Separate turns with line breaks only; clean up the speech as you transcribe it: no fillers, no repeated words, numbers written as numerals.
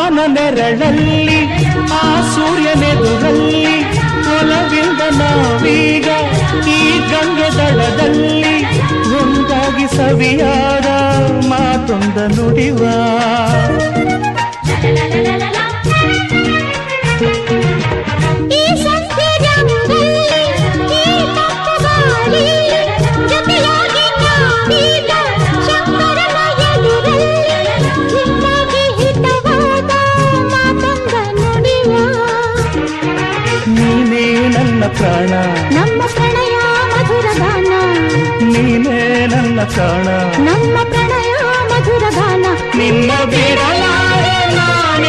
ಅಪ್ಪನ ನೆರಳಲ್ಲಿ ಆ ಸೂರ್ಯನೆದುರಲ್ಲಿ ಒಲವಿಂದ ನಾವೀಗ ಈ ಗಂಗೆ ದಡದಲ್ಲಿ ಒಂದಾಗಿ ಸವಿಯಾದ ಮಾತೊಂದ ನುಡಿವ ನೀನೇ ನನ್ನ ಪ್ರಾಣ
ನಮ್ಮ ಪ್ರಣಯ ಮಧುರ ಗಾನ
ನೀನೇ ನನ್ನ ಪ್ರಾಣ
ನಮ್ಮ ಪ್ರಣಯ ಮಧುರ ಗಾನ
ನಿನ್ನ ಬಿಡಲಾರೆ ನಾನು